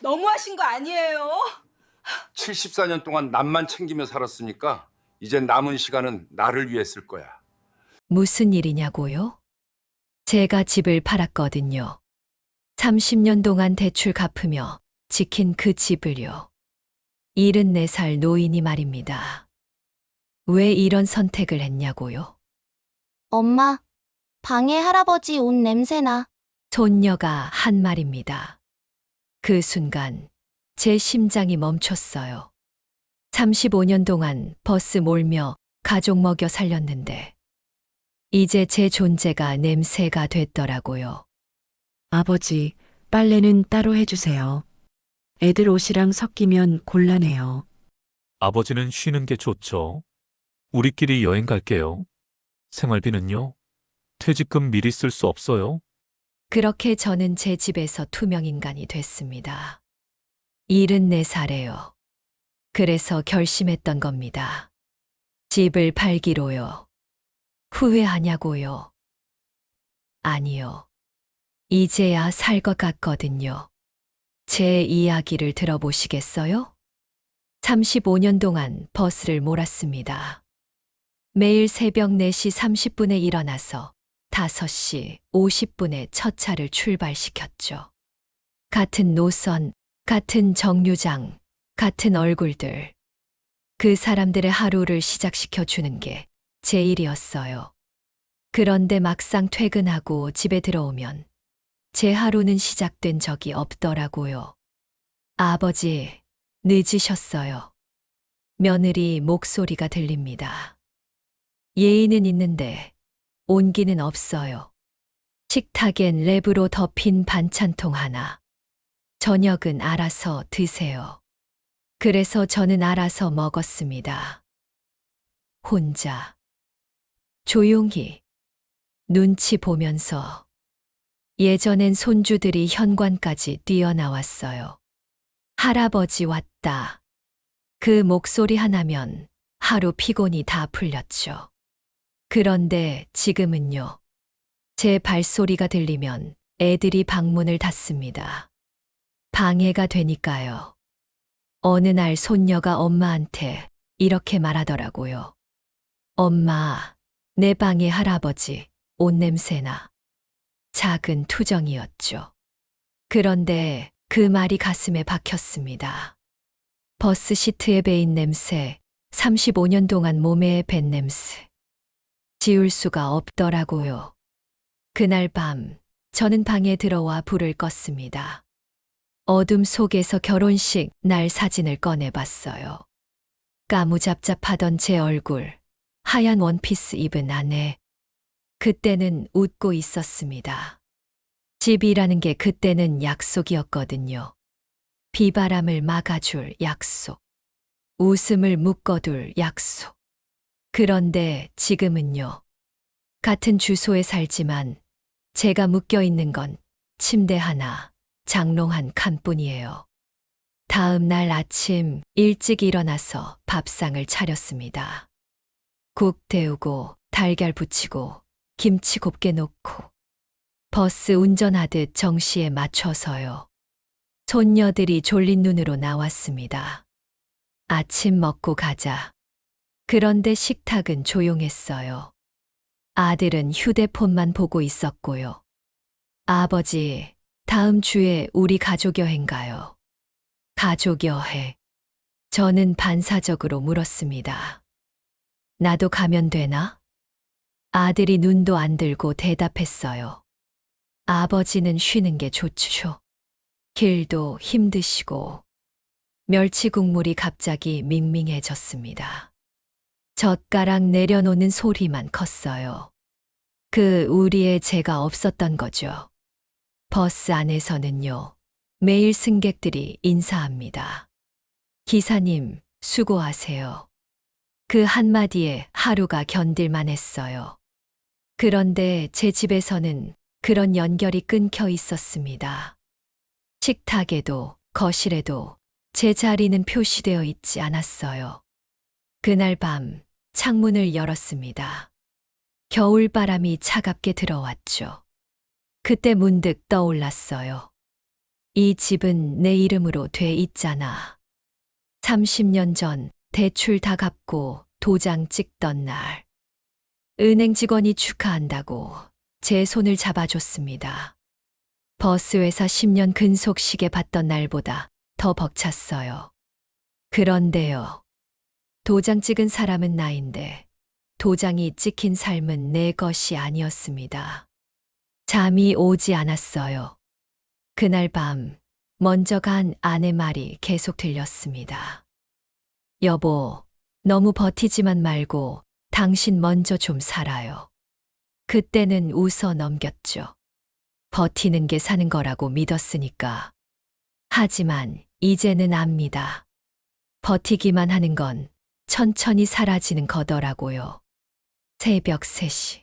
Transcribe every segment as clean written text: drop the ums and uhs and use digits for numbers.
너무하신 거 아니에요? 74년 동안 남만 챙기며 살았으니까 이제 남은 시간은 나를 위해 쓸 거야. 무슨 일이냐고요? 제가 집을 팔았거든요. 30년 동안 대출 갚으며 지킨 그 집을요. 74살 노인이 말입니다. 왜 이런 선택을 했냐고요? 엄마, 방에 할아버지 옷 냄새나. 손녀가 한 말입니다. 그 순간 제 심장이 멈췄어요. 35년 동안 버스 몰며 가족 먹여 살렸는데 이제 제 존재가 냄새가 됐더라고요. 아버지, 빨래는 따로 해주세요. 애들 옷이랑 섞이면 곤란해요. 아버지는 쉬는 게 좋죠. 우리끼리 여행 갈게요. 생활비는요? 퇴직금 미리 쓸 수 없어요? 그렇게 저는 제 집에서 투명인간이 됐습니다. 74살에요. 그래서 결심했던 겁니다. 집을 팔기로요. 후회하냐고요? 아니요. 이제야 살 것 같거든요. 제 이야기를 들어보시겠어요? 35년 동안 버스를 몰았습니다. 매일 새벽 4시 30분에 일어나서 5시 50분에 첫 차를 출발시켰죠. 같은 노선, 같은 정류장, 같은 얼굴들. 그 사람들의 하루를 시작시켜 주는 게 제 일이었어요. 그런데 막상 퇴근하고 집에 들어오면 제 하루는 시작된 적이 없더라고요. 아버지, 늦으셨어요. 며느리 목소리가 들립니다. 예의는 있는데 온기는 없어요. 식탁엔 랩으로 덮인 반찬통 하나. 저녁은 알아서 드세요. 그래서 저는 알아서 먹었습니다. 혼자. 조용히. 눈치 보면서. 예전엔 손주들이 현관까지 뛰어나왔어요. 할아버지 왔다. 그 목소리 하나면 하루 피곤이 다 풀렸죠. 그런데 지금은요. 제 발소리가 들리면 애들이 방문을 닫습니다. 방해가 되니까요. 어느 날 손녀가 엄마한테 이렇게 말하더라고요. 엄마, 내 방에 할아버지 옷 냄새나. 작은 투정이었죠. 그런데 그 말이 가슴에 박혔습니다. 버스 시트에 배인 냄새, 35년 동안 몸에 밴 냄새. 지울 수가 없더라고요. 그날 밤, 저는 방에 들어와 불을 껐습니다. 어둠 속에서 결혼식 날 사진을 꺼내봤어요. 까무잡잡하던 제 얼굴, 하얀 원피스 입은 아내. 그때는 웃고 있었습니다. 집이라는 게 그때는 약속이었거든요. 비바람을 막아줄 약속. 웃음을 묶어둘 약속. 그런데 지금은요. 같은 주소에 살지만 제가 묶여 있는 건 침대 하나, 장롱 한 칸뿐이에요. 다음 날 아침 일찍 일어나서 밥상을 차렸습니다. 국 데우고 달걀 부치고 김치 곱게 놓고 버스 운전하듯 정시에 맞춰서요. 손녀들이 졸린 눈으로 나왔습니다. 아침 먹고 가자. 그런데 식탁은 조용했어요. 아들은 휴대폰만 보고 있었고요. 아버지, 다음 주에 우리 가족 여행 가요. 가족 여행. 저는 반사적으로 물었습니다. 나도 가면 되나? 아들이 눈도 안 들고 대답했어요. 아버지는 쉬는 게 좋죠. 길도 힘드시고. 멸치 국물이 갑자기 밍밍해졌습니다. 젓가락 내려놓는 소리만 컸어요. 그 우리의 제가 없었던 거죠. 버스 안에서는요. 매일 승객들이 인사합니다. 기사님, 수고하세요. 그 한마디에 하루가 견딜만 했어요. 그런데 제 집에서는 그런 연결이 끊겨 있었습니다. 식탁에도 거실에도 제 자리는 표시되어 있지 않았어요. 그날 밤 창문을 열었습니다. 겨울바람이 차갑게 들어왔죠. 그때 문득 떠올랐어요. 이 집은 내 이름으로 돼 있잖아. 30년 전 대출 다 갚고 도장 찍던 날. 은행 직원이 축하한다고 제 손을 잡아줬습니다. 버스 회사 10년 근속시계 받던 날보다 더 벅찼어요. 그런데요. 도장 찍은 사람은 나인데 도장이 찍힌 삶은 내 것이 아니었습니다. 잠이 오지 않았어요. 그날 밤 먼저 간 아내 말이 계속 들렸습니다. 여보, 너무 버티지만 말고 당신 먼저 좀 살아요. 그때는 웃어 넘겼죠. 버티는 게 사는 거라고 믿었으니까. 하지만 이제는 압니다. 버티기만 하는 건 천천히 사라지는 거더라고요. 새벽 3시.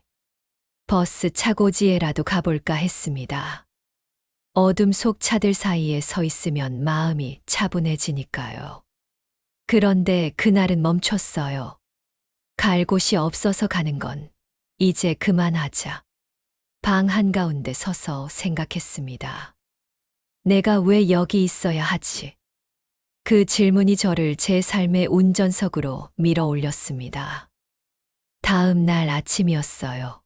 버스 차고지에라도 가볼까 했습니다. 어둠 속 차들 사이에 서 있으면 마음이 차분해지니까요. 그런데 그날은 멈췄어요. 갈 곳이 없어서 가는 건 이제 그만하자. 방 한가운데 서서 생각했습니다. 내가 왜 여기 있어야 하지? 그 질문이 저를 제 삶의 운전석으로 밀어 올렸습니다. 다음 날 아침이었어요.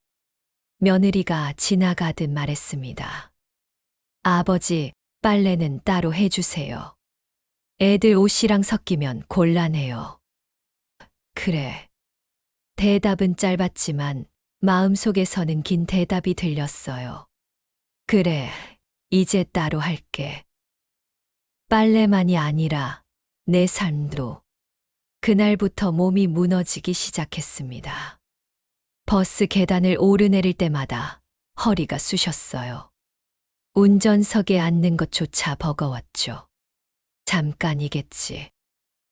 며느리가 지나가듯 말했습니다. 아버지, 빨래는 따로 해주세요. 애들 옷이랑 섞이면 곤란해요. 그래. 대답은 짧았지만 마음속에서는 긴 대답이 들렸어요. 그래, 이제 따로 할게. 빨래만이 아니라 내 삶도. 그날부터 몸이 무너지기 시작했습니다. 버스 계단을 오르내릴 때마다 허리가 쑤셨어요. 운전석에 앉는 것조차 버거웠죠. 잠깐이겠지.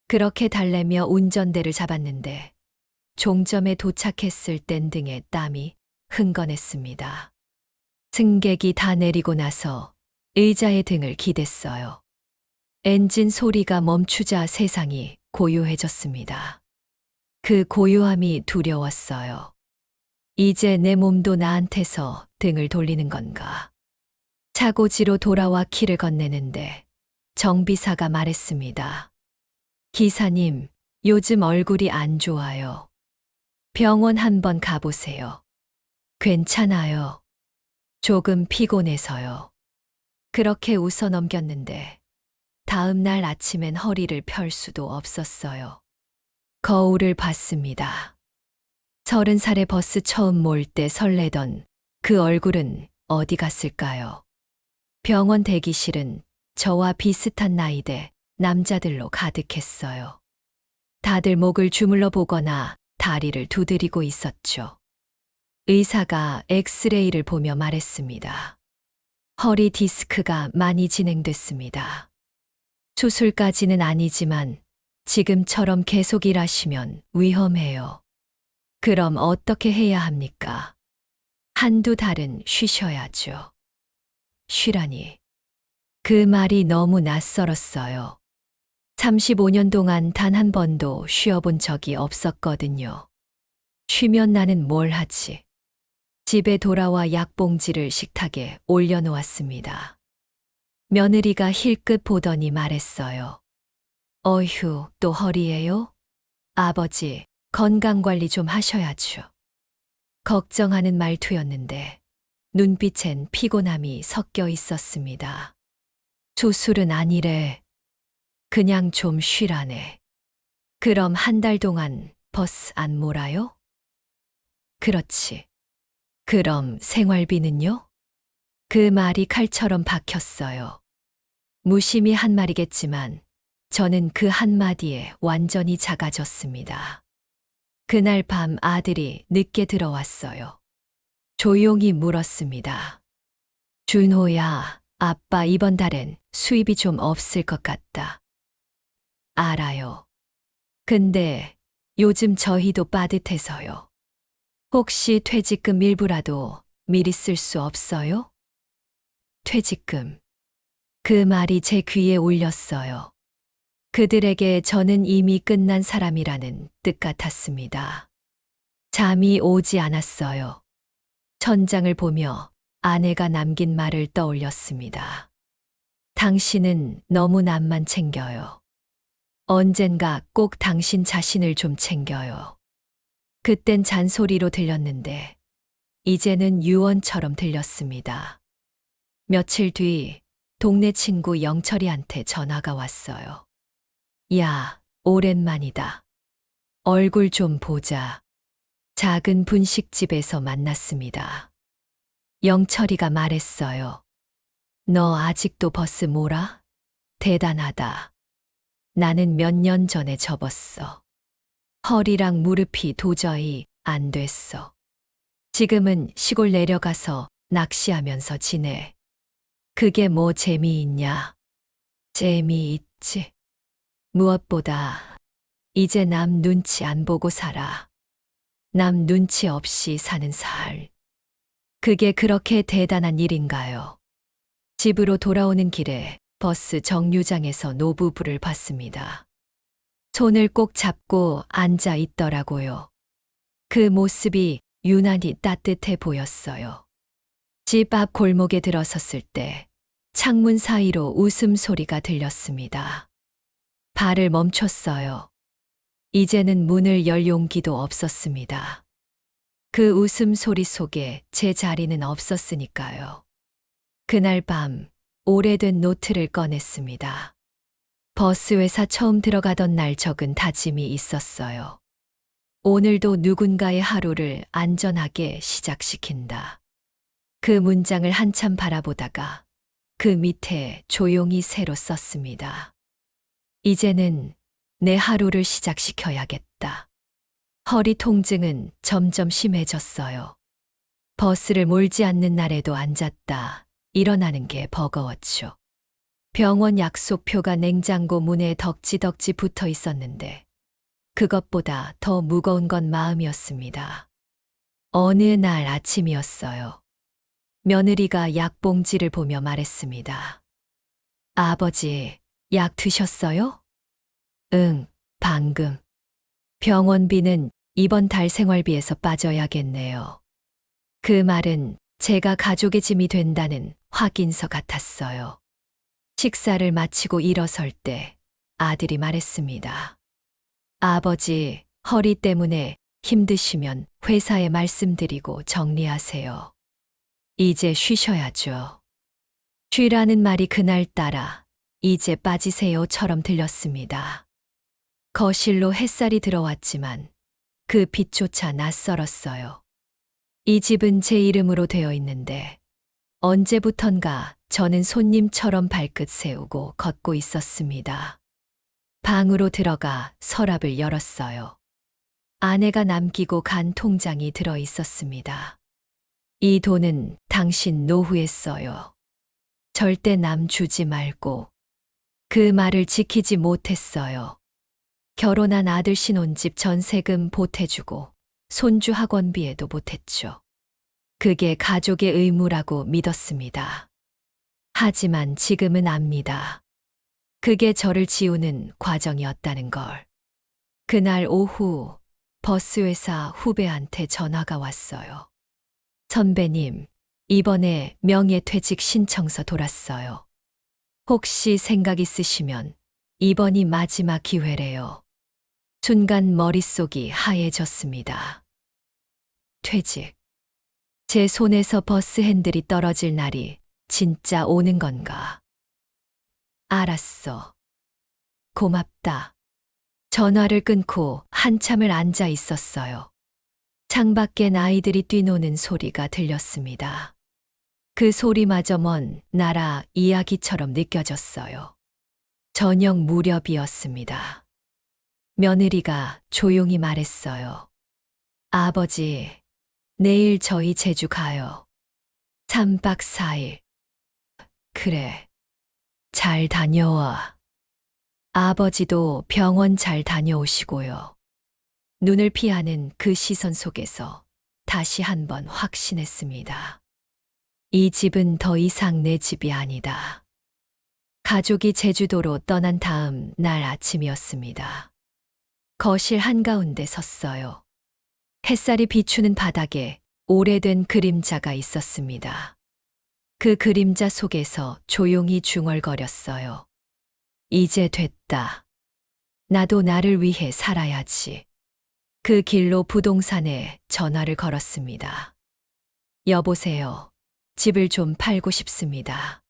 그렇게 달래며 운전대를 잡았는데 종점에 도착했을 땐 등에 땀이 흥건했습니다. 승객이 다 내리고 나서 의자에 등을 기댔어요. 엔진 소리가 멈추자 세상이 고요해졌습니다. 그 고요함이 두려웠어요. 이제 내 몸도 나한테서 등을 돌리는 건가? 차고지로 돌아와 키를 건네는데 정비사가 말했습니다. 기사님, 요즘 얼굴이 안 좋아요. 병원 한번 가보세요. 괜찮아요. 조금 피곤해서요. 그렇게 웃어 넘겼는데 다음 날 아침엔 허리를 펼 수도 없었어요. 거울을 봤습니다. 30살에 버스 처음 몰 때 설레던 그 얼굴은 어디 갔을까요? 병원 대기실은 저와 비슷한 나이대 남자들로 가득했어요. 다들 목을 주물러 보거나 다리를 두드리고 있었죠. 의사가 엑스레이를 보며 말했습니다. 허리 디스크가 많이 진행됐습니다. 수술까지는 아니지만 지금처럼 계속 일하시면 위험해요. 그럼 어떻게 해야 합니까? 한두 달은 쉬셔야죠. 쉬라니. 그 말이 너무 낯설었어요. 35년 동안 단 한 번도 쉬어본 적이 없었거든요. 쉬면 나는 뭘 하지? 집에 돌아와 약봉지를 식탁에 올려놓았습니다. 며느리가 힐끗 보더니 말했어요. 어휴, 또 허리예요? 아버지, 건강관리 좀 하셔야죠. 걱정하는 말투였는데 눈빛엔 피곤함이 섞여 있었습니다. 수술은 아니래. 그냥 좀 쉬라네. 그럼 한 달 동안 버스 안 몰아요? 그렇지. 그럼 생활비는요? 그 말이 칼처럼 박혔어요. 무심히 한 말이겠지만 저는 그 한마디에 완전히 작아졌습니다. 그날 밤 아들이 늦게 들어왔어요. 조용히 물었습니다. 준호야, 아빠 이번 달엔 수입이 좀 없을 것 같다. 알아요. 근데 요즘 저희도 빠듯해서요. 혹시 퇴직금 일부라도 미리 쓸 수 없어요? 퇴직금. 그 말이 제 귀에 울렸어요. 그들에게 저는 이미 끝난 사람이라는 뜻 같았습니다. 잠이 오지 않았어요. 천장을 보며 아내가 남긴 말을 떠올렸습니다. 당신은 너무 남만 챙겨요. 언젠가 꼭 당신 자신을 좀 챙겨요. 그땐 잔소리로 들렸는데, 이제는 유언처럼 들렸습니다. 며칠 뒤, 동네 친구 영철이한테 전화가 왔어요. 야, 오랜만이다. 얼굴 좀 보자. 작은 분식집에서 만났습니다. 영철이가 말했어요. 너 아직도 버스 몰아? 대단하다. 나는 몇 년 전에 접었어. 허리랑 무릎이 도저히 안 됐어. 지금은 시골 내려가서 낚시하면서 지내. 그게 뭐 재미있냐? 재미있지. 무엇보다 이제 남 눈치 안 보고 살아. 남 눈치 없이 사는 살. 그게 그렇게 대단한 일인가요? 집으로 돌아오는 길에 버스 정류장에서 노부부를 봤습니다. 손을 꼭 잡고 앉아 있더라고요. 그 모습이 유난히 따뜻해 보였어요. 집 앞 골목에 들어섰을 때 창문 사이로 웃음소리가 들렸습니다. 발을 멈췄어요. 이제는 문을 열 용기도 없었습니다. 그 웃음소리 속에 제 자리는 없었으니까요. 그날 밤 오래된 노트를 꺼냈습니다. 버스 회사 처음 들어가던 날 적은 다짐이 있었어요. 오늘도 누군가의 하루를 안전하게 시작시킨다. 그 문장을 한참 바라보다가 그 밑에 조용히 새로 썼습니다. 이제는 내 하루를 시작시켜야겠다. 허리 통증은 점점 심해졌어요. 버스를 몰지 않는 날에도 앉았다 일어나는 게 버거웠죠. 병원 약속표가 냉장고 문에 덕지덕지 붙어 있었는데 그것보다 더 무거운 건 마음이었습니다. 어느 날 아침이었어요. 며느리가 약봉지를 보며 말했습니다. 아버지, 약 드셨어요? 응, 방금. 병원비는 이번 달 생활비에서 빠져야겠네요. 그 말은 제가 가족의 짐이 된다는 확인서 같았어요. 식사를 마치고 일어설 때 아들이 말했습니다. 아버지, 허리 때문에 힘드시면 회사에 말씀드리고 정리하세요. 이제 쉬셔야죠. 쉬라는 말이 그날따라 이제 빠지세요처럼 들렸습니다. 거실로 햇살이 들어왔지만 그 빛조차 낯설었어요. 이 집은 제 이름으로 되어 있는데 언제부턴가 저는 손님처럼 발끝 세우고 걷고 있었습니다. 방으로 들어가 서랍을 열었어요. 아내가 남기고 간 통장이 들어 있었습니다. 이 돈은 당신 노후에 써요. 절대 남 주지 말고. 그 말을 지키지 못했어요. 결혼한 아들 신혼집 전세금 보태주고 손주 학원비에도 못했죠. 그게 가족의 의무라고 믿었습니다. 하지만 지금은 압니다. 그게 저를 지우는 과정이었다는 걸. 그날 오후 버스회사 후배한테 전화가 왔어요. 선배님, 이번에 명예퇴직 신청서 돌았어요. 혹시 생각 있으시면 이번이 마지막 기회래요. 순간 머릿속이 하얘졌습니다. 퇴직. 제 손에서 버스 핸들이 떨어질 날이 진짜 오는 건가? 알았어. 고맙다. 전화를 끊고 한참을 앉아 있었어요. 창밖엔 아이들이 뛰노는 소리가 들렸습니다. 그 소리마저 먼 나라 이야기처럼 느껴졌어요. 저녁 무렵이었습니다. 며느리가 조용히 말했어요. 아버지, 내일 저희 제주 가요. 3박 4일. 그래. 잘 다녀와. 아버지도 병원 잘 다녀오시고요. 눈을 피하는 그 시선 속에서 다시 한번 확신했습니다. 이 집은 더 이상 내 집이 아니다. 가족이 제주도로 떠난 다음 날 아침이었습니다. 거실 한가운데 섰어요. 햇살이 비추는 바닥에 오래된 그림자가 있었습니다. 그 그림자 속에서 조용히 중얼거렸어요. 이제 됐다. 나도 나를 위해 살아야지. 그 길로 부동산에 전화를 걸었습니다. 여보세요. 집을 좀 팔고 싶습니다.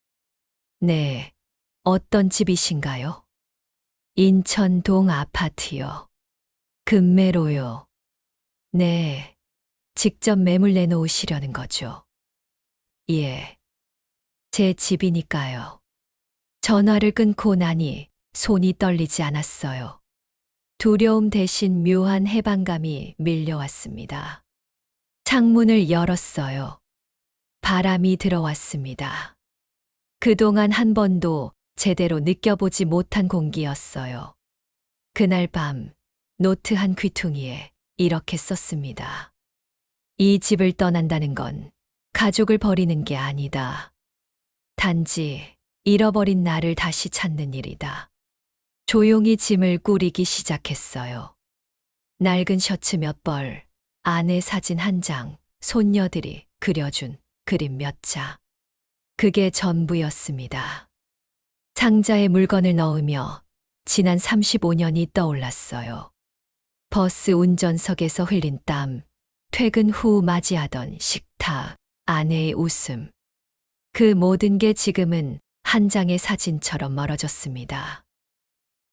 네. 어떤 집이신가요? 인천동 아파트요. 금매로요. 네. 직접 매물 내놓으시려는 거죠. 예. 제 집이니까요. 전화를 끊고 나니 손이 떨리지 않았어요. 두려움 대신 묘한 해방감이 밀려왔습니다. 창문을 열었어요. 바람이 들어왔습니다. 그동안 한 번도 제대로 느껴보지 못한 공기였어요. 그날 밤 노트 한 귀퉁이에 이렇게 썼습니다. 이 집을 떠난다는 건 가족을 버리는 게 아니다. 단지 잃어버린 나를 다시 찾는 일이다. 조용히 짐을 꾸리기 시작했어요. 낡은 셔츠 몇 벌, 아내 사진 한 장, 손녀들이 그려준 그림 몇 자. 그게 전부였습니다. 상자에 물건을 넣으며 지난 35년이 떠올랐어요. 버스 운전석에서 흘린 땀, 퇴근 후 맞이하던 식탁, 아내의 웃음. 그 모든 게 지금은 한 장의 사진처럼 멀어졌습니다.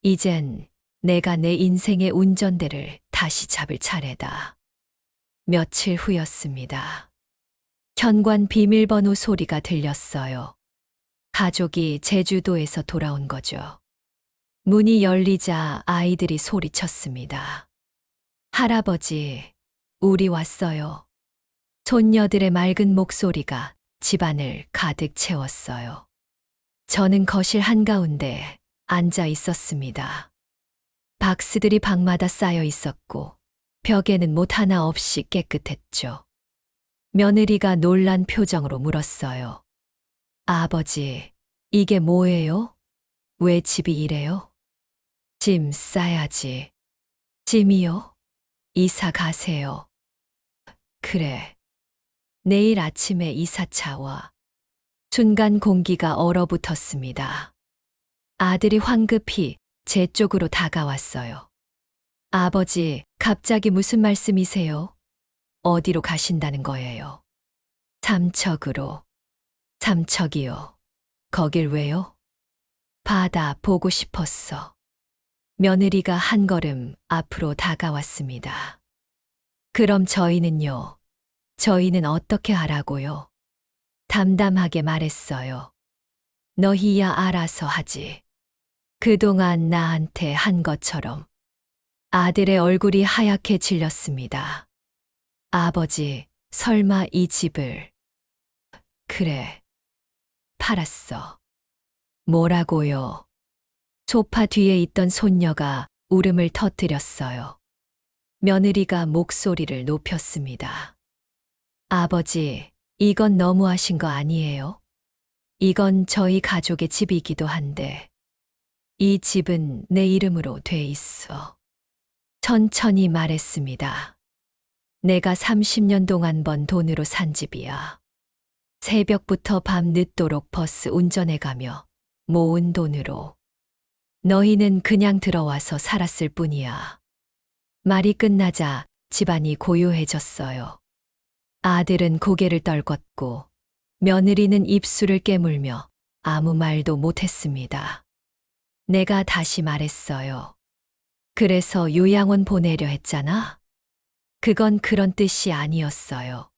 이젠 내가 내 인생의 운전대를 다시 잡을 차례다. 며칠 후였습니다. 현관 비밀번호 소리가 들렸어요. 가족이 제주도에서 돌아온 거죠. 문이 열리자 아이들이 소리쳤습니다. 할아버지, 우리 왔어요. 손녀들의 맑은 목소리가 집안을 가득 채웠어요. 저는 거실 한가운데 앉아 있었습니다. 박스들이 방마다 쌓여 있었고 벽에는 못 하나 없이 깨끗했죠. 며느리가 놀란 표정으로 물었어요. 아버지, 이게 뭐예요? 왜 집이 이래요? 짐 싸야지. 짐이요? 이사 가세요. 그래. 내일 아침에 이사차 와. 순간 공기가 얼어붙었습니다. 아들이 황급히 제 쪽으로 다가왔어요. 아버지, 갑자기 무슨 말씀이세요? 어디로 가신다는 거예요? 삼척으로. 삼척이요. 거길 왜요? 바다 보고 싶었어. 며느리가 한 걸음 앞으로 다가왔습니다. 그럼 저희는요? 저희는 어떻게 하라고요? 담담하게 말했어요. 너희야 알아서 하지. 그동안 나한테 한 것처럼. 아들의 얼굴이 하얗게 질렸습니다. 아버지, 설마 이 집을. 그래. 팔았어. 뭐라고요? 소파 뒤에 있던 손녀가 울음을 터뜨렸어요. 며느리가 목소리를 높였습니다. 아버지, 이건 너무하신 거 아니에요? 이건 저희 가족의 집이기도 한데. 이 집은 내 이름으로 돼 있어. 천천히 말했습니다. 내가 30년 동안 번 돈으로 산 집이야. 새벽부터 밤 늦도록 버스 운전해가며 모은 돈으로. 너희는 그냥 들어와서 살았을 뿐이야. 말이 끝나자 집안이 고요해졌어요. 아들은 고개를 떨궜고 며느리는 입술을 깨물며 아무 말도 못했습니다. 내가 다시 말했어요. 그래서 요양원 보내려 했잖아. 그건 그런 뜻이 아니었어요.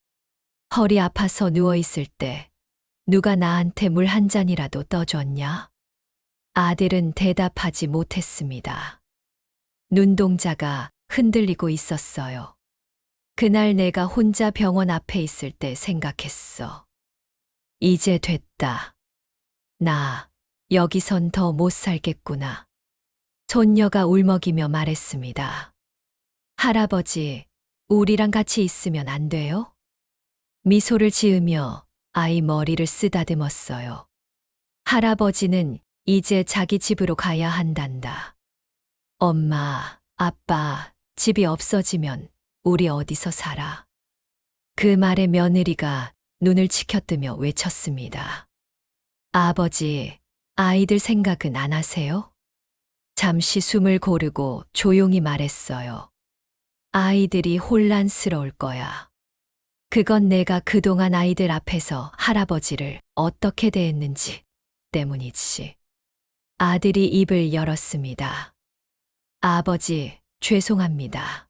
허리 아파서 누워있을 때 누가 나한테 물 한 잔이라도 떠줬냐? 아들은 대답하지 못했습니다. 눈동자가 흔들리고 있었어요. 그날 내가 혼자 병원 앞에 있을 때 생각했어. 이제 됐다. 나 여기선 더 못 살겠구나. 손녀가 울먹이며 말했습니다. 할아버지, 우리랑 같이 있으면 안 돼요? 미소를 지으며 아이 머리를 쓰다듬었어요. 할아버지는 이제 자기 집으로 가야 한단다. 엄마, 아빠, 집이 없어지면 우리 어디서 살아? 그 말에 며느리가 눈을 치켜뜨며 외쳤습니다. 아버지, 아이들 생각은 안 하세요? 잠시 숨을 고르고 조용히 말했어요. 아이들이 혼란스러울 거야. 그건 내가 그동안 아이들 앞에서 할아버지를 어떻게 대했는지 때문이지. 아들이 입을 열었습니다. 아버지, 죄송합니다.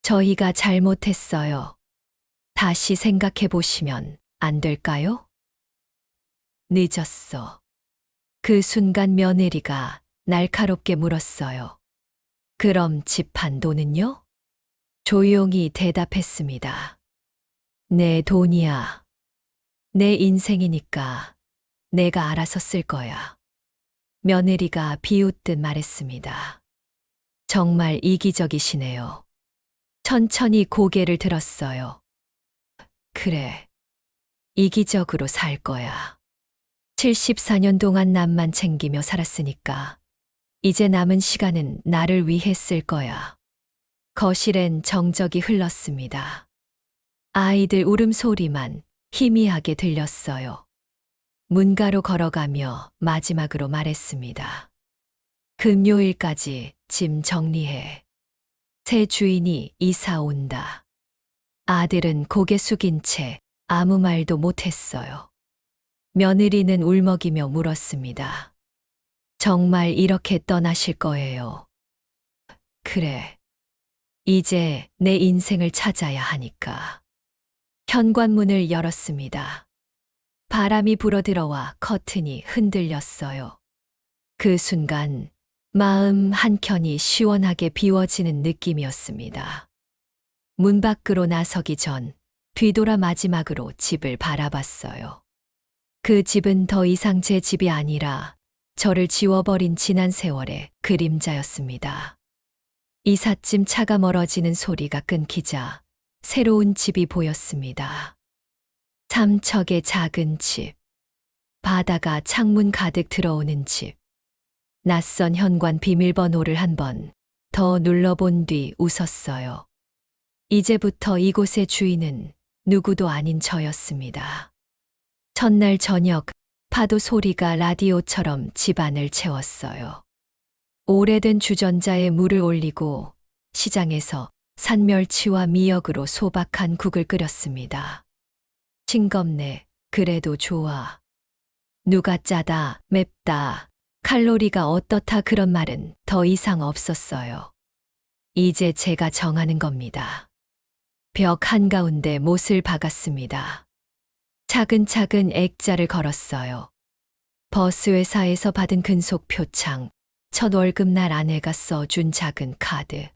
저희가 잘못했어요. 다시 생각해 보시면 안 될까요? 늦었어. 그 순간 며느리가 날카롭게 물었어요. 그럼 집안 돈은요? 조용히 대답했습니다. 내 돈이야. 내 인생이니까 내가 알아서 쓸 거야. 며느리가 비웃듯 말했습니다. 정말 이기적이시네요. 천천히 고개를 들었어요. 그래. 이기적으로 살 거야. 74년 동안 남만 챙기며 살았으니까 이제 남은 시간은 나를 위해 쓸 거야. 거실엔 정적이 흘렀습니다. 아이들 울음소리만 희미하게 들렸어요. 문가로 걸어가며 마지막으로 말했습니다. 금요일까지 짐 정리해. 새 주인이 이사 온다. 아들은 고개 숙인 채 아무 말도 못했어요. 며느리는 울먹이며 물었습니다. 정말 이렇게 떠나실 거예요? 그래. 이제 내 인생을 찾아야 하니까. 현관문을 열었습니다. 바람이 불어들어와 커튼이 흔들렸어요. 그 순간 마음 한켠이 시원하게 비워지는 느낌이었습니다. 문 밖으로 나서기 전 뒤돌아 마지막으로 집을 바라봤어요. 그 집은 더 이상 제 집이 아니라 저를 지워버린 지난 세월의 그림자였습니다. 이삿짐 차가 멀어지는 소리가 끊기자 새로운 집이 보였습니다. 삼척의 작은 집, 바다가 창문 가득 들어오는 집, 낯선 현관 비밀번호를 한번 더 눌러본 뒤 웃었어요. 이제부터 이곳의 주인은 누구도 아닌 저였습니다. 첫날 저녁 파도 소리가 라디오처럼 집안을 채웠어요. 오래된 주전자에 물을 올리고 시장에서 산멸치와 미역으로 소박한 국을 끓였습니다. 싱겁네, 그래도 좋아. 누가 짜다, 맵다, 칼로리가 어떻다 그런 말은 더 이상 없었어요. 이제 제가 정하는 겁니다. 벽 한가운데 못을 박았습니다. 차근차근 액자를 걸었어요. 버스 회사에서 받은 근속 표창, 첫 월급날 아내가 써준 작은 카드,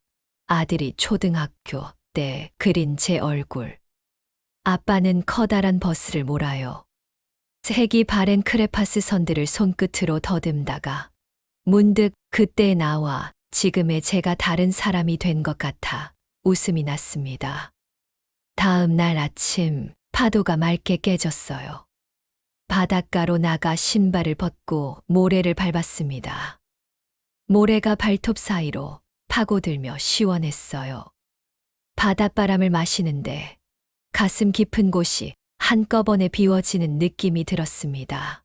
아들이 초등학교 때 그린 제 얼굴. 아빠는 커다란 버스를 몰아요. 색이 바랜 크레파스 선들을 손끝으로 더듬다가 문득 그때 나와 지금의 제가 다른 사람이 된 것 같아 웃음이 났습니다. 다음 날 아침 파도가 맑게 깨졌어요. 바닷가로 나가 신발을 벗고 모래를 밟았습니다. 모래가 발톱 사이로 파고들며 시원했어요. 바닷바람을 마시는데 가슴 깊은 곳이 한꺼번에 비워지는 느낌이 들었습니다.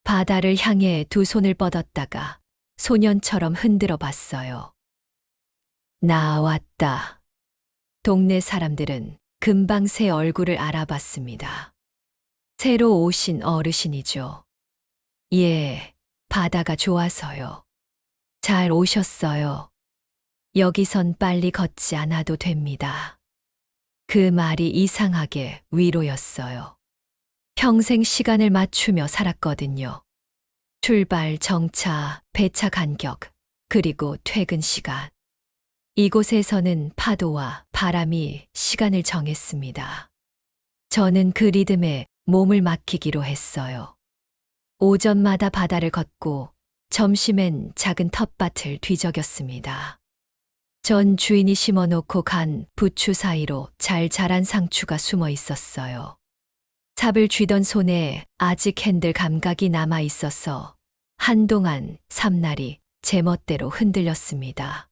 바다를 향해 두 손을 뻗었다가 소년처럼 흔들어 봤어요. 나왔다. 동네 사람들은 금방 새 얼굴을 알아봤습니다. 새로 오신 어르신이죠. 예, 바다가 좋아서요. 잘 오셨어요. 여기선 빨리 걷지 않아도 됩니다. 그 말이 이상하게 위로였어요. 평생 시간을 맞추며 살았거든요. 출발, 정차, 배차 간격, 그리고 퇴근 시간. 이곳에서는 파도와 바람이 시간을 정했습니다. 저는 그 리듬에 몸을 맡기기로 했어요. 오전마다 바다를 걷고 점심엔 작은 텃밭을 뒤적였습니다. 전 주인이 심어놓고 간 부추 사이로 잘 자란 상추가 숨어 있었어요. 삽을 쥐던 손에 아직 핸들 감각이 남아 있어서 한동안 삼날이 제멋대로 흔들렸습니다.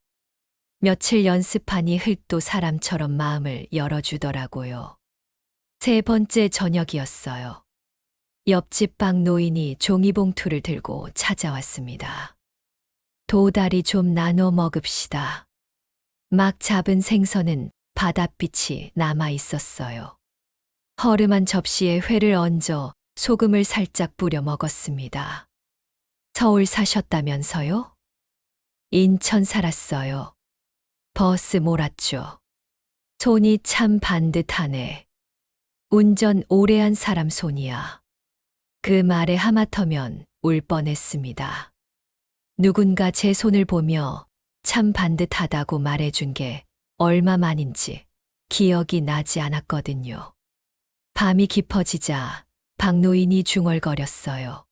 며칠 연습하니 흙도 사람처럼 마음을 열어주더라고요. 세 번째 저녁이었어요. 옆집 방 노인이 종이봉투를 들고 찾아왔습니다. 도다리 좀 나눠 먹읍시다. 막 잡은 생선은 바닷빛이 남아 있었어요. 허름한 접시에 회를 얹어 소금을 살짝 뿌려 먹었습니다. 서울 사셨다면서요? 인천 살았어요. 버스 몰았죠. 손이 참 반듯하네. 운전 오래 한 사람 손이야. 그 말에 하마터면 울 뻔했습니다. 누군가 제 손을 보며 참 반듯하다고 말해준 게 얼마만인지 기억이 나지 않았거든요. 밤이 깊어지자 박노인이 중얼거렸어요.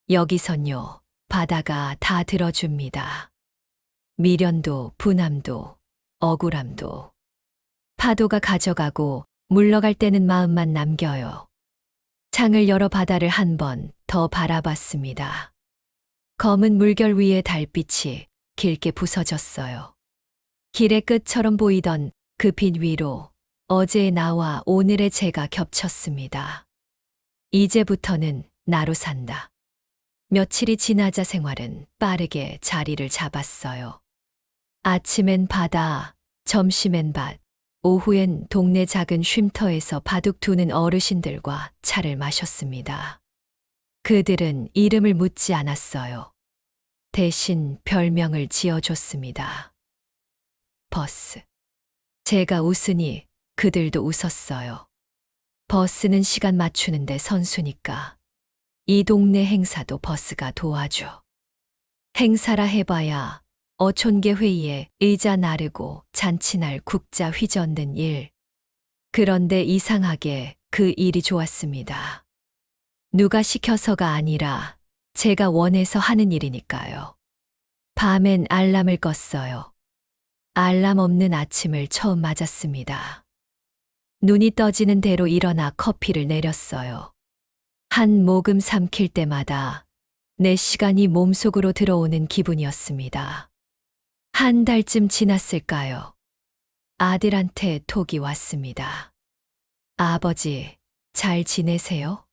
여기선요, 바다가 다 들어줍니다. 미련도, 분함도, 억울함도. 파도가 가져가고 물러갈 때는 마음만 남겨요. 창을 열어 바다를 한 번 더 바라봤습니다. 검은 물결 위에 달빛이 길게 부서졌어요. 길의 끝처럼 보이던 그 빛 위로 어제의 나와 오늘의 제가 겹쳤습니다. 이제부터는 나로 산다. 며칠이 지나자 생활은 빠르게 자리를 잡았어요. 아침엔 바다, 점심엔 밭, 오후엔 동네 작은 쉼터에서 바둑 두는 어르신들과 차를 마셨습니다. 그들은 이름을 묻지 않았어요. 대신 별명을 지어줬습니다. 버스. 제가 웃으니 그들도 웃었어요. 버스는 시간 맞추는데 선수니까. 이 동네 행사도 버스가 도와줘. 행사라 해봐야 어촌계 회의에 의자 나르고 잔치날 국자 휘젓는 일. 그런데 이상하게 그 일이 좋았습니다. 누가 시켜서가 아니라 제가 원해서 하는 일이니까요. 밤엔 알람을 껐어요. 알람 없는 아침을 처음 맞았습니다. 눈이 떠지는 대로 일어나 커피를 내렸어요. 한 모금 삼킬 때마다 내 시간이 몸속으로 들어오는 기분이었습니다. 한 달쯤 지났을까요? 아들한테 톡이 왔습니다. 아버지, 잘 지내세요?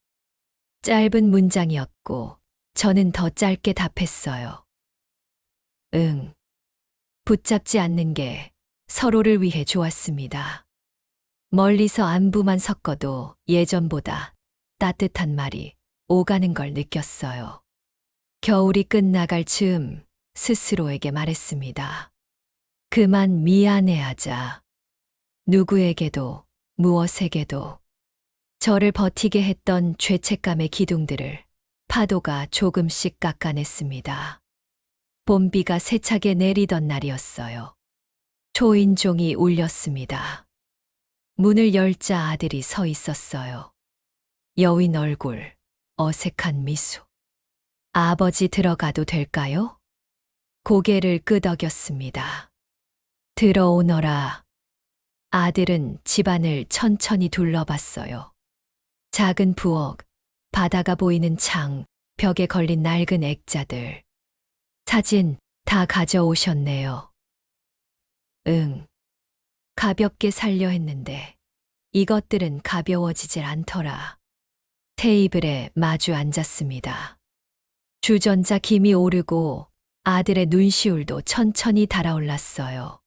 짧은 문장이었고 저는 더 짧게 답했어요. 응. 붙잡지 않는 게 서로를 위해 좋았습니다. 멀리서 안부만 섞어도 예전보다 따뜻한 말이 오가는 걸 느꼈어요. 겨울이 끝나갈 즈음 스스로에게 말했습니다. 그만 미안해하자. 누구에게도, 무엇에게도. 저를 버티게 했던 죄책감의 기둥들을 파도가 조금씩 깎아냈습니다. 봄비가 세차게 내리던 날이었어요. 초인종이 울렸습니다. 문을 열자 아들이 서 있었어요. 여윈 얼굴, 어색한 미소. 아버지 들어가도 될까요? 고개를 끄덕였습니다. 들어오너라. 아들은 집안을 천천히 둘러봤어요. 작은 부엌, 바다가 보이는 창, 벽에 걸린 낡은 액자들. 사진 다 가져오셨네요. 응. 가볍게 살려 했는데 이것들은 가벼워지질 않더라. 테이블에 마주 앉았습니다. 주전자 김이 오르고 아들의 눈시울도 천천히 달아올랐어요.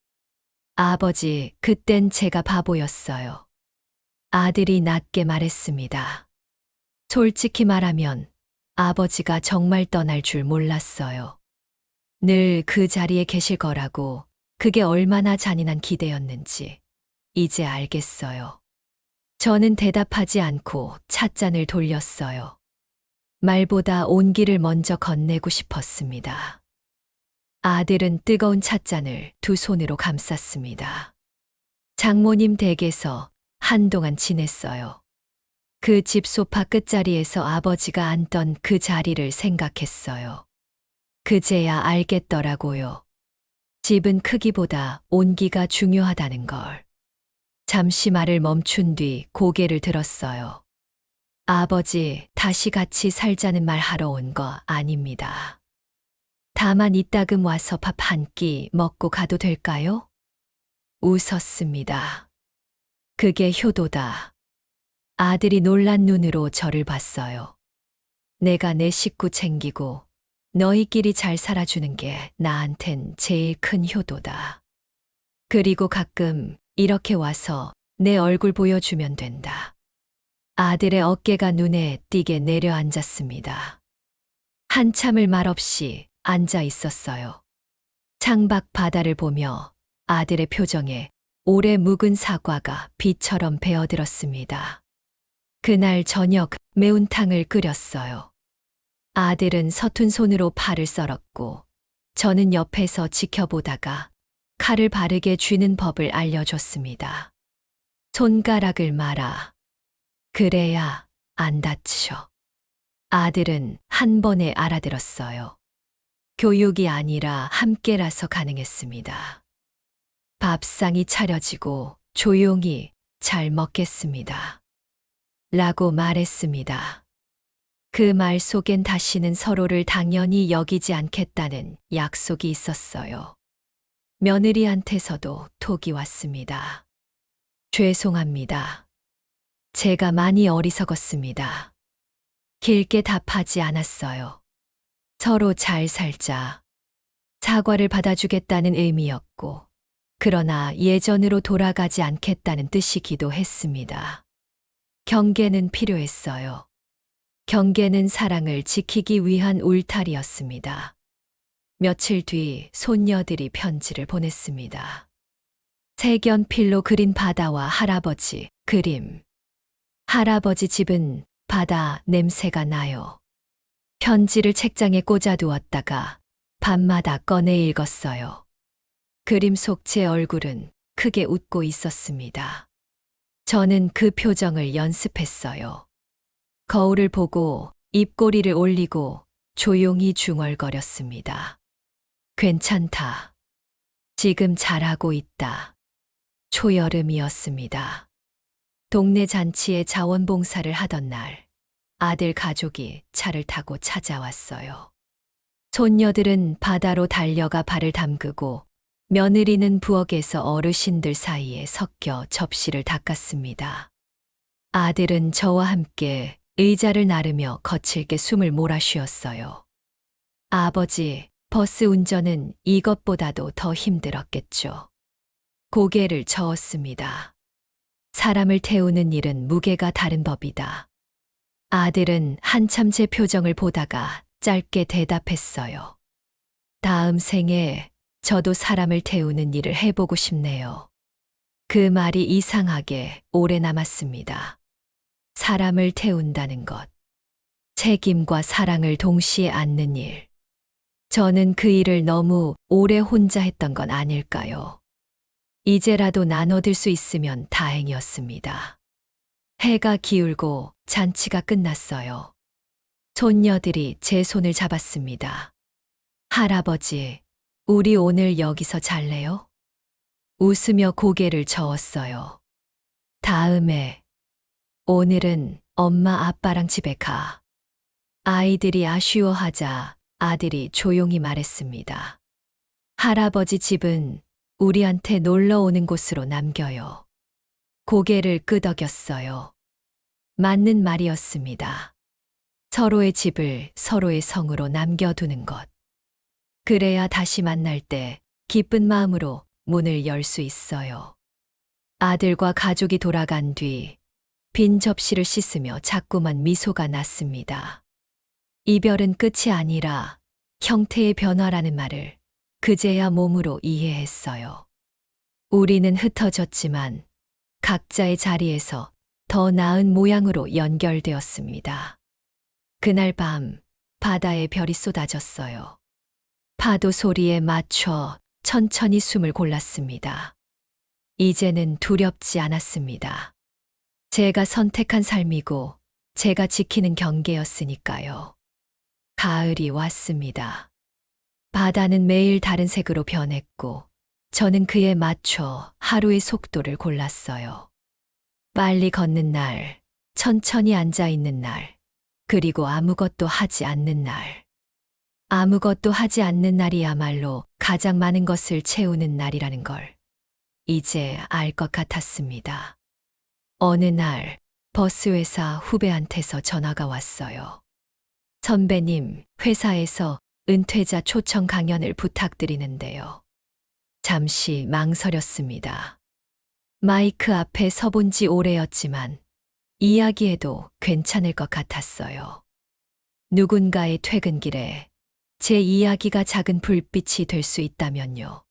아버지, 그땐 제가 바보였어요. 아들이 낮게 말했습니다. 솔직히 말하면 아버지가 정말 떠날 줄 몰랐어요. 늘 그 자리에 계실 거라고 그게 얼마나 잔인한 기대였는지 이제 알겠어요. 저는 대답하지 않고 찻잔을 돌렸어요. 말보다 온기를 먼저 건네고 싶었습니다. 아들은 뜨거운 찻잔을 두 손으로 감쌌습니다. 장모님 댁에서 한동안 지냈어요. 그 집 소파 끝자리에서 아버지가 앉던 그 자리를 생각했어요. 그제야 알겠더라고요. 집은 크기보다 온기가 중요하다는 걸. 잠시 말을 멈춘 뒤 고개를 들었어요. 아버지, 다시 같이 살자는 말 하러 온 거 아닙니다. 다만 이따금 와서 밥 한 끼 먹고 가도 될까요? 웃었습니다. 그게 효도다. 아들이 놀란 눈으로 저를 봤어요. 내가 내 식구 챙기고 너희끼리 잘 살아주는 게 나한텐 제일 큰 효도다. 그리고 가끔 이렇게 와서 내 얼굴 보여주면 된다. 아들의 어깨가 눈에 띄게 내려앉았습니다. 한참을 말없이 앉아 있었어요. 창밖 바다를 보며 아들의 표정에 오래 묵은 사과가 비처럼 배어들었습니다. 그날 저녁 매운탕을 끓였어요. 아들은 서툰 손으로 파를 썰었고 저는 옆에서 지켜보다가 칼을 바르게 쥐는 법을 알려줬습니다. 손가락을 말아. 그래야 안 다치셔. 아들은 한 번에 알아들었어요. 교육이 아니라 함께라서 가능했습니다. 밥상이 차려지고 조용히 잘 먹겠습니다. 라고 말했습니다. 그 말 속엔 다시는 서로를 당연히 여기지 않겠다는 약속이 있었어요. 며느리한테서도 톡이 왔습니다. 죄송합니다. 제가 많이 어리석었습니다. 길게 답하지 않았어요. 서로 잘 살자. 사과를 받아주겠다는 의미였고, 그러나 예전으로 돌아가지 않겠다는 뜻이기도 했습니다. 경계는 필요했어요. 경계는 사랑을 지키기 위한 울타리였습니다. 며칠 뒤 손녀들이 편지를 보냈습니다. 색연필로 그린 바다와 할아버지 그림. 할아버지 집은 바다 냄새가 나요. 편지를 책장에 꽂아두었다가 밤마다 꺼내 읽었어요. 그림 속 제 얼굴은 크게 웃고 있었습니다. 저는 그 표정을 연습했어요. 거울을 보고 입꼬리를 올리고 조용히 중얼거렸습니다. 괜찮다. 지금 잘하고 있다. 초여름이었습니다. 동네 잔치에 자원봉사를 하던 날, 아들 가족이 차를 타고 찾아왔어요. 손녀들은 바다로 달려가 발을 담그고 며느리는 부엌에서 어르신들 사이에 섞여 접시를 닦았습니다. 아들은 저와 함께 의자를 나르며 거칠게 숨을 몰아쉬었어요. 아버지, 버스 운전은 이것보다도 더 힘들었겠죠. 고개를 저었습니다. 사람을 태우는 일은 무게가 다른 법이다. 아들은 한참 제 표정을 보다가 짧게 대답했어요. 다음 생에 저도 사람을 태우는 일을 해보고 싶네요. 그 말이 이상하게 오래 남았습니다. 사람을 태운다는 것. 책임과 사랑을 동시에 안는 일. 저는 그 일을 너무 오래 혼자 했던 건 아닐까요? 이제라도 나눠들 수 있으면 다행이었습니다. 해가 기울고 잔치가 끝났어요. 손녀들이 제 손을 잡았습니다. 할아버지, 우리 오늘 여기서 잘래요? 웃으며 고개를 저었어요. 다음에, 오늘은 엄마 아빠랑 집에 가. 아이들이 아쉬워하자 아들이 조용히 말했습니다. 할아버지 집은 우리한테 놀러 오는 곳으로 남겨요. 고개를 끄덕였어요. 맞는 말이었습니다. 서로의 집을 서로의 성으로 남겨두는 것. 그래야 다시 만날 때 기쁜 마음으로 문을 열 수 있어요. 아들과 가족이 돌아간 뒤 빈 접시를 씻으며 자꾸만 미소가 났습니다. 이별은 끝이 아니라 형태의 변화라는 말을 그제야 몸으로 이해했어요. 우리는 흩어졌지만 각자의 자리에서 더 나은 모양으로 연결되었습니다. 그날 밤 바다에 별이 쏟아졌어요. 파도 소리에 맞춰 천천히 숨을 골랐습니다. 이제는 두렵지 않았습니다. 제가 선택한 삶이고 제가 지키는 경계였으니까요. 가을이 왔습니다. 바다는 매일 다른 색으로 변했고 저는 그에 맞춰 하루의 속도를 골랐어요. 빨리 걷는 날, 천천히 앉아 있는 날, 그리고 아무것도 하지 않는 날. 아무것도 하지 않는 날이야말로 가장 많은 것을 채우는 날이라는 걸 이제 알 것 같았습니다. 어느 날 버스 회사 후배한테서 전화가 왔어요. 선배님, 회사에서 은퇴자 초청 강연을 부탁드리는데요. 잠시 망설였습니다. 마이크 앞에 서본 지 오래였지만 이야기해도 괜찮을 것 같았어요. 누군가의 퇴근길에 제 이야기가 작은 불빛이 될 수 있다면요.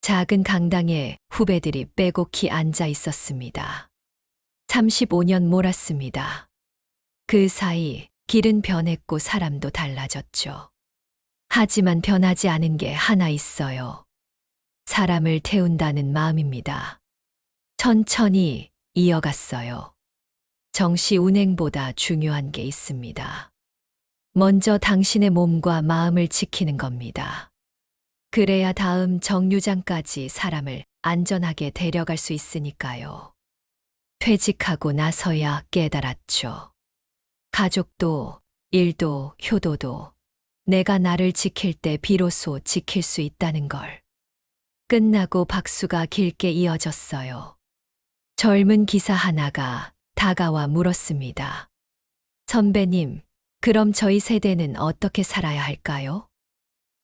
작은 강당에 후배들이 빼곡히 앉아 있었습니다. 35년 몰았습니다. 그 사이 길은 변했고 사람도 달라졌죠. 하지만 변하지 않은 게 하나 있어요. 사람을 태운다는 마음입니다. 천천히 이어갔어요. 정시 운행보다 중요한 게 있습니다. 먼저 당신의 몸과 마음을 지키는 겁니다. 그래야 다음 정류장까지 사람을 안전하게 데려갈 수 있으니까요. 퇴직하고 나서야 깨달았죠. 가족도, 일도, 효도도 내가 나를 지킬 때 비로소 지킬 수 있다는 걸. 끝나고 박수가 길게 이어졌어요. 젊은 기사 하나가 다가와 물었습니다. 선배님, 그럼 저희 세대는 어떻게 살아야 할까요?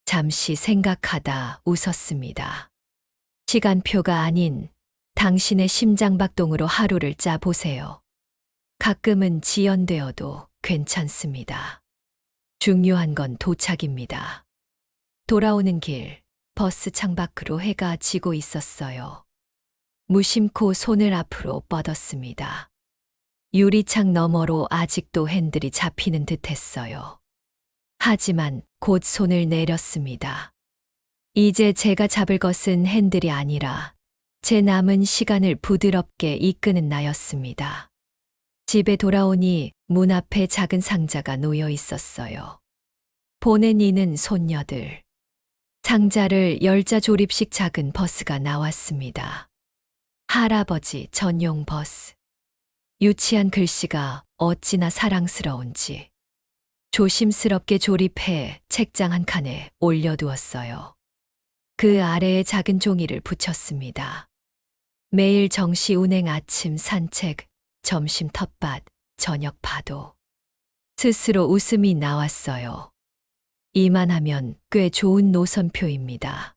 잠시 생각하다 웃었습니다. 시간표가 아닌 당신의 심장박동으로 하루를 짜보세요. 가끔은 지연되어도 괜찮습니다. 중요한 건 도착입니다. 돌아오는 길, 버스 창밖으로 해가 지고 있었어요. 무심코 손을 앞으로 뻗었습니다. 유리창 너머로 아직도 핸들이 잡히는 듯 했어요. 하지만 곧 손을 내렸습니다. 이제 제가 잡을 것은 핸들이 아니라 제 남은 시간을 부드럽게 이끄는 나였습니다. 집에 돌아오니 문 앞에 작은 상자가 놓여 있었어요. 보낸 이는 손녀들. 상자를 열자 조립식 작은 버스가 나왔습니다. 할아버지 전용 버스. 유치한 글씨가 어찌나 사랑스러운지. 조심스럽게 조립해 책장 한 칸에 올려두었어요. 그 아래에 작은 종이를 붙였습니다. 매일 정시 운행 아침 산책, 점심 텃밭, 저녁 파도. 스스로 웃음이 나왔어요. 이만하면 꽤 좋은 노선표입니다.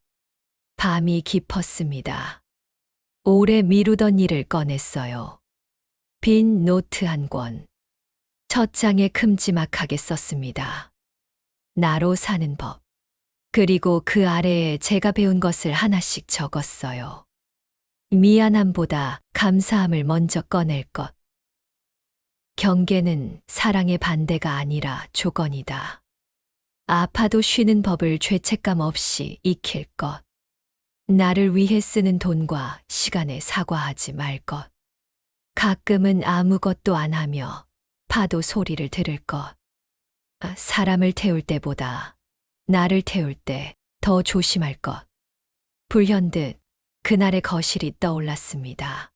밤이 깊었습니다. 오래 미루던 일을 꺼냈어요. 빈 노트 한 권. 첫 장에 큼지막하게 썼습니다. 나로 사는 법. 그리고 그 아래에 제가 배운 것을 하나씩 적었어요. 미안함보다 감사함을 먼저 꺼낼 것. 경계는 사랑의 반대가 아니라 조건이다. 아파도 쉬는 법을 죄책감 없이 익힐 것. 나를 위해 쓰는 돈과 시간에 사과하지 말 것. 가끔은 아무것도 안 하며 파도 소리를 들을 것. 사람을 태울 때보다 나를 태울 때 더 조심할 것. 불현듯 그날의 거실이 떠올랐습니다.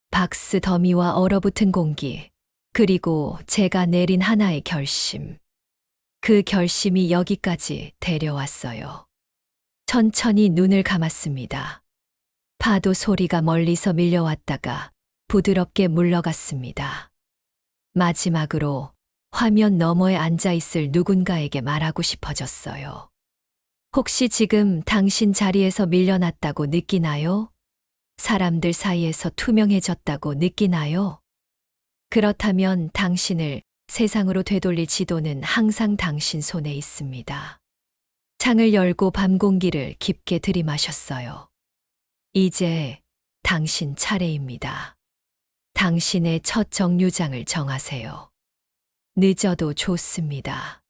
박스 더미와 얼어붙은 공기, 그리고 제가 내린 하나의 결심. 그 결심이 여기까지 데려왔어요. 천천히 눈을 감았습니다. 파도 소리가 멀리서 밀려왔다가 부드럽게 물러갔습니다. 마지막으로 화면 너머에 앉아있을 누군가에게 말하고 싶어졌어요. 혹시 지금 당신 자리에서 밀려났다고 느끼나요? 사람들 사이에서 투명해졌다고 느끼나요? 그렇다면 당신을 세상으로 되돌릴 지도는 항상 당신 손에 있습니다. 창을 열고 밤 공기를 깊게 들이마셨어요. 이제 당신 차례입니다. 당신의 첫 정류장을 정하세요. 늦어도 좋습니다.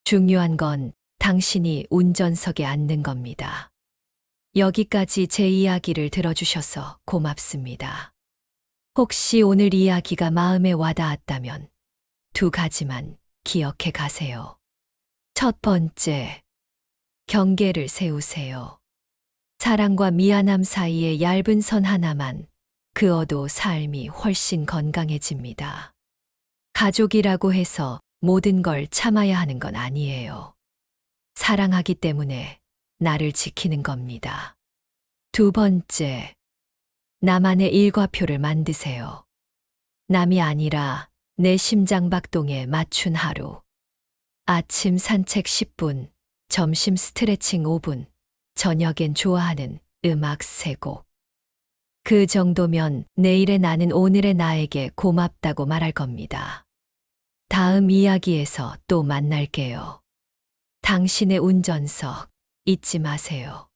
중요한 건 당신이 운전석에 앉는 겁니다. 여기까지 제 이야기를 들어주셔서 고맙습니다. 혹시 오늘 이야기가 마음에 와닿았다면 2가지만 기억해 가세요. 첫 번째, 경계를 세우세요. 사랑과 미안함 사이의 얇은 선 하나만 그어도 삶이 훨씬 건강해집니다. 가족이라고 해서 모든 걸 참아야 하는 건 아니에요. 사랑하기 때문에 나를 지키는 겁니다. 2번째, 나만의 일과표를 만드세요. 남이 아니라 내 심장박동에 맞춘 하루. 아침 산책 10분, 점심 스트레칭 5분, 저녁엔 좋아하는 음악 3곡. 그 정도면 내일의 나는 오늘의 나에게 고맙다고 말할 겁니다. 다음 이야기에서 또 만날게요. 당신의 운전석 잊지 마세요.